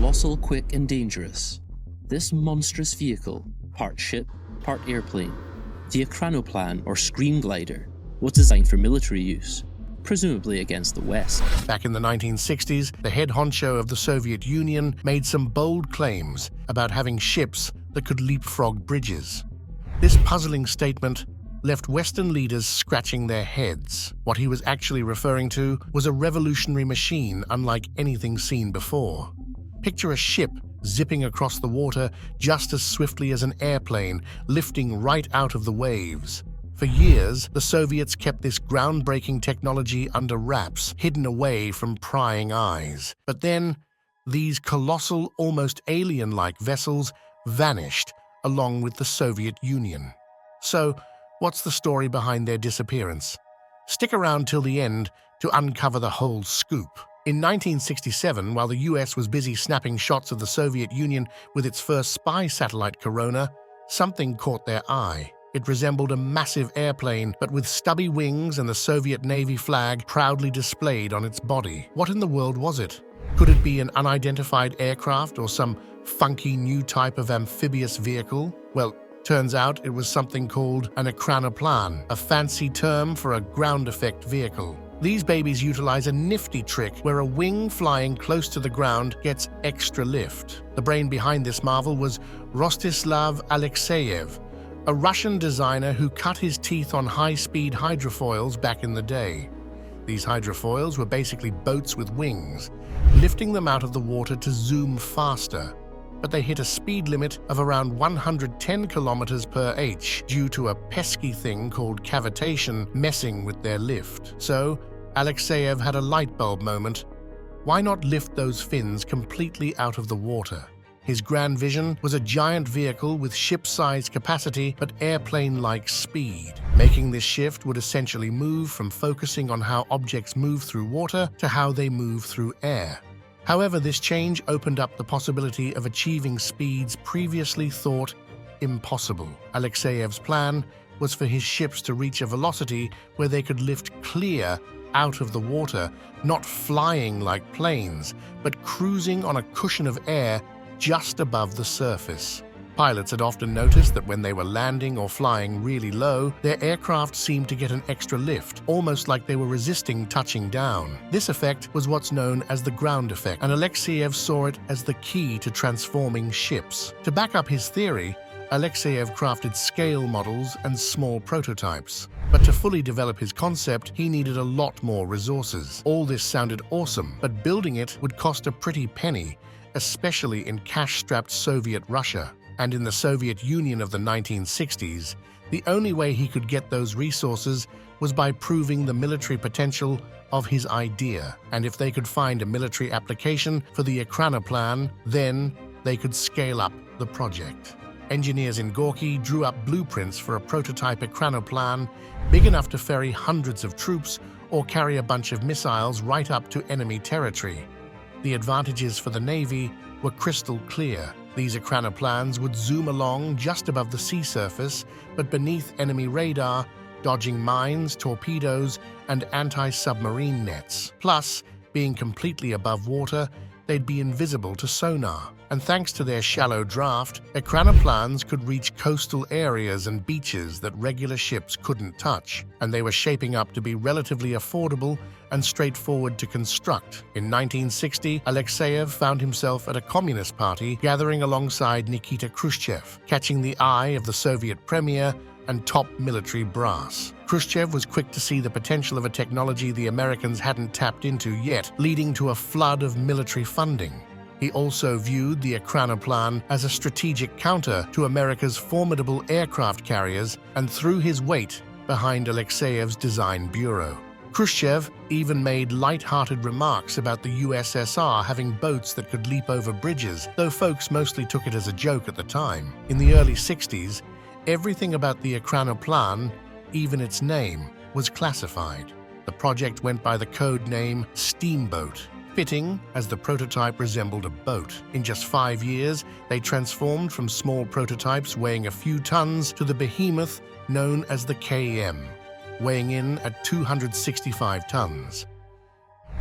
colossal, quick and dangerous. This monstrous vehicle, part ship, part airplane, the Ekranoplan or Scream Glider, was designed for military use, presumably against the West. Back in the 1960s, the head honcho of the Soviet Union made some bold claims about having ships that could leapfrog bridges. This puzzling statement left Western leaders scratching their heads. What he was actually referring to was a revolutionary machine unlike anything seen before. Picture a ship zipping across the water just as swiftly as an airplane, lifting right out of the waves. For years, the Soviets kept this groundbreaking technology under wraps, hidden away from prying eyes. But then, these colossal, almost alien-like vessels vanished along with the Soviet Union. So, what's the story behind their disappearance? Stick around till the end to uncover the whole scoop. In 1967, while the US was busy snapping shots of the Soviet Union with its first spy satellite Corona, something caught their eye. It resembled a massive airplane, but with stubby wings and the Soviet Navy flag proudly displayed on its body. What in the world was it? Could it be an unidentified aircraft or some funky new type of amphibious vehicle? Well, turns out it was something called an Ekranoplan, a fancy term for a ground effect vehicle. These babies utilize a nifty trick where a wing flying close to the ground gets extra lift. The brain behind this marvel was Rostislav Alexeyev, a Russian designer who cut his teeth on high-speed hydrofoils back in the day. These hydrofoils were basically boats with wings, lifting them out of the water to zoom faster. But they hit a speed limit of around 110 kilometers per h due to a pesky thing called cavitation messing with their lift. So, Alexeyev had a light bulb moment. Why not lift those fins completely out of the water? His grand vision was a giant vehicle with ship-sized capacity but airplane-like speed. Making this shift would essentially move from focusing on how objects move through water to how they move through air. However, this change opened up the possibility of achieving speeds previously thought impossible. Alexeyev's plan was for his ships to reach a velocity where they could lift clear out of the water, not flying like planes, but cruising on a cushion of air just above the surface. Pilots had often noticed that when they were landing or flying really low, their aircraft seemed to get an extra lift, almost like they were resisting touching down. This effect was what's known as the ground effect, and Alexeyev saw it as the key to transforming ships. To back up his theory, Alexeyev crafted scale models and small prototypes. But to fully develop his concept, he needed a lot more resources. All this sounded awesome, but building it would cost a pretty penny, especially in cash-strapped Soviet Russia. And in the Soviet Union of the 1960s, the only way he could get those resources was by proving the military potential of his idea. And if they could find a military application for the Ekranoplan, then they could scale up the project. Engineers in Gorky drew up blueprints for a prototype Ekranoplan big enough to ferry hundreds of troops or carry a bunch of missiles right up to enemy territory. The advantages for the Navy were crystal clear. These Ekranoplans would zoom along just above the sea surface, but beneath enemy radar, dodging mines, torpedoes, and anti-submarine nets. Plus, being completely above water, they'd be invisible to sonar. And thanks to their shallow draft, Ekranoplans could reach coastal areas and beaches that regular ships couldn't touch. And they were shaping up to be relatively affordable and straightforward to construct. In 1960, Alexeyev found himself at a Communist Party gathering alongside Nikita Khrushchev, catching the eye of the Soviet premier and top military brass. Khrushchev was quick to see the potential of a technology the Americans hadn't tapped into yet, leading to a flood of military funding. He also viewed the Ekranoplan as a strategic counter to America's formidable aircraft carriers and threw his weight behind Alexeyev's design bureau. Khrushchev even made light-hearted remarks about the USSR having boats that could leap over bridges, though folks mostly took it as a joke at the time. In the early 60s, everything about the Ekranoplan, even its name, was classified. The project went by the code name Steamboat, fitting as the prototype resembled a boat. In just 5 years, they transformed from small prototypes weighing a few tons to the behemoth known as the KM, weighing in at 265 tons.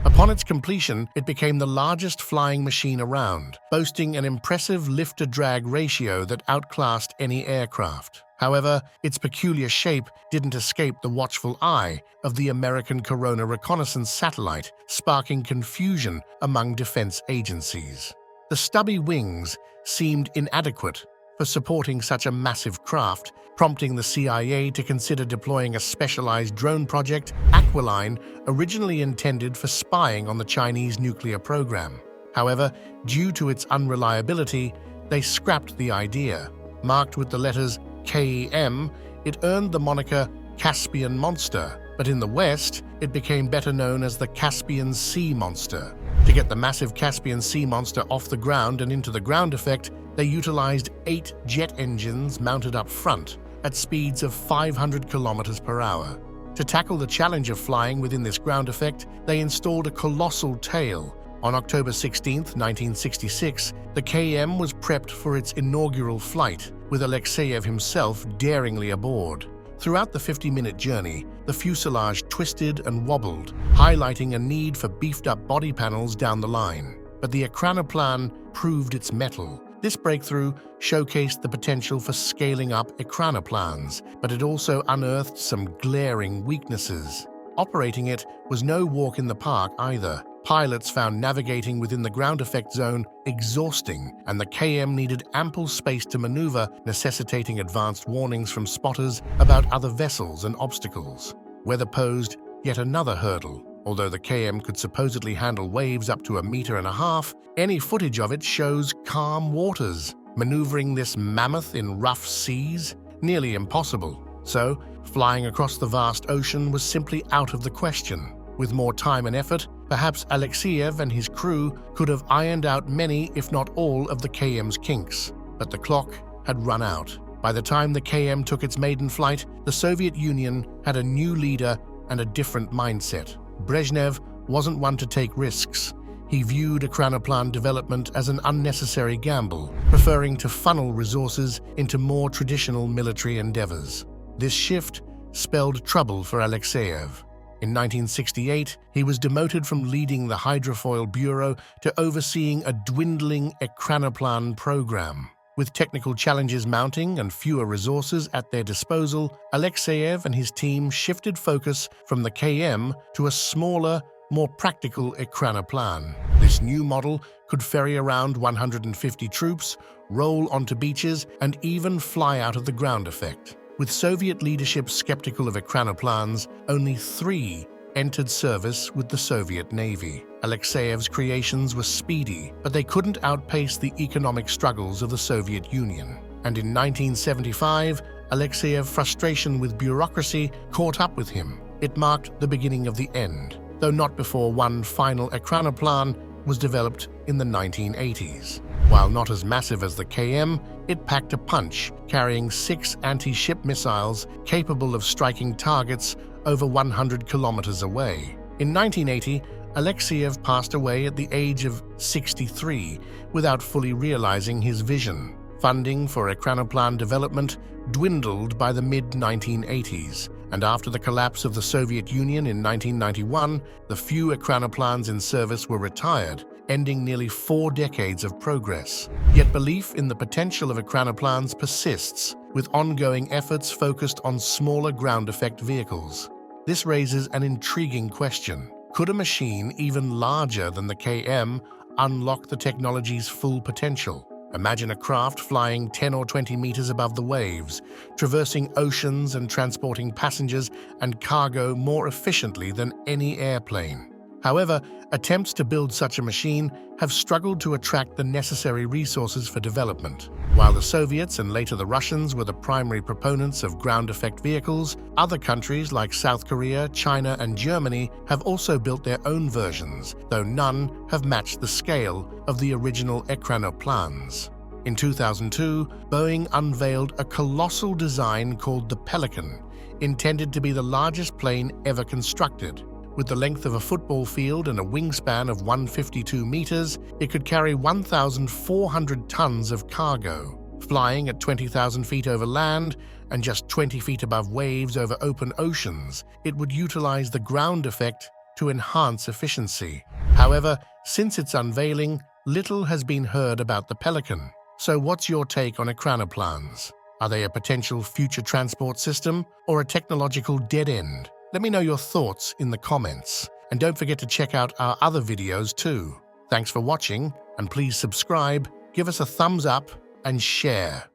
Upon its completion, it became the largest flying machine around, boasting an impressive lift-to-drag ratio that outclassed any aircraft. However, its peculiar shape didn't escape the watchful eye of the American Corona reconnaissance satellite, sparking confusion among defense agencies. The stubby wings seemed inadequate for supporting such a massive craft, prompting the CIA to consider deploying a specialized drone project, Aquiline, originally intended for spying on the Chinese nuclear program. However, due to its unreliability, they scrapped the idea. Marked with the letters KM, it earned the moniker Caspian Monster, but in the West, it became better known as the Caspian Sea Monster. To get the massive Caspian Sea Monster off the ground and into the ground effect, they utilized 8 jet engines mounted up front at speeds of 500 kilometers per hour. To tackle the challenge of flying within this ground effect, they installed a colossal tail. On October 16, 1966, the KM was prepped for its inaugural flight, with Alexeyev himself daringly aboard. Throughout the 50-minute journey, the fuselage twisted and wobbled, highlighting a need for beefed-up body panels down the line. But the Ekranoplan proved its mettle. This breakthrough showcased the potential for scaling up Ekranoplans, but it also unearthed some glaring weaknesses. Operating it was no walk in the park either. Pilots found navigating within the ground effect zone exhausting, and the KM needed ample space to maneuver, necessitating advanced warnings from spotters about other vessels and obstacles. Weather posed yet another hurdle. Although the KM could supposedly handle waves up to 1.5 meters, any footage of it shows calm waters. Maneuvering this mammoth in rough seas? Nearly impossible. So, flying across the vast ocean was simply out of the question. With more time and effort, perhaps Alexeyev and his crew could have ironed out many, if not all, of the KM's kinks. But the clock had run out. By the time the KM took its maiden flight, the Soviet Union had a new leader and a different mindset. Brezhnev wasn't one to take risks. He viewed Ekranoplan development as an unnecessary gamble, preferring to funnel resources into more traditional military endeavors. This shift spelled trouble for Alexeyev. In 1968, he was demoted from leading the Hydrofoil Bureau to overseeing a dwindling Ekranoplan program. With technical challenges mounting and fewer resources at their disposal, Alexeyev and his team shifted focus from the KM to a smaller, more practical Ekranoplan. This new model could ferry around 150 troops, roll onto beaches, and even fly out of the ground effect. With Soviet leadership skeptical of Ekranoplans, only 3 entered service with the Soviet Navy. Alexeyev's creations were speedy, but they couldn't outpace the economic struggles of the Soviet Union. And in 1975, Alexeyev's frustration with bureaucracy caught up with him. It marked the beginning of the end, though not before one final Ekranoplan was developed in the 1980s. While not as massive as the KM, it packed a punch, carrying 6 anti-ship missiles capable of striking targets over 100 kilometers away. In 1980, Alexeyev passed away at the age of 63 without fully realizing his vision. Funding for Ekranoplan development dwindled by the mid-1980s, and after the collapse of the Soviet Union in 1991, the few Ekranoplans in service were retired, ending nearly 4 decades of progress. Yet belief in the potential of Ekranoplans persists, with ongoing efforts focused on smaller ground effect vehicles. This raises an intriguing question. Could a machine even larger than the KM unlock the technology's full potential? Imagine a craft flying 10 or 20 meters above the waves, traversing oceans and transporting passengers and cargo more efficiently than any airplane. However, attempts to build such a machine have struggled to attract the necessary resources for development. While the Soviets and later the Russians were the primary proponents of ground effect vehicles, other countries like South Korea, China, and Germany have also built their own versions, though none have matched the scale of the original Ekranoplans. In 2002, Boeing unveiled a colossal design called the Pelican, intended to be the largest plane ever constructed. With the length of a football field and a wingspan of 152 meters, it could carry 1,400 tons of cargo. Flying at 20,000 feet over land and just 20 feet above waves over open oceans, it would utilize the ground effect to enhance efficiency. However, since its unveiling, little has been heard about the pelican. So what's your take on ecranoplans? Are they a potential future transport system or a technological dead end? Let me know your thoughts in the comments. And don't forget to check out our other videos too. Thanks for watching, and please subscribe, give us a thumbs up, and share.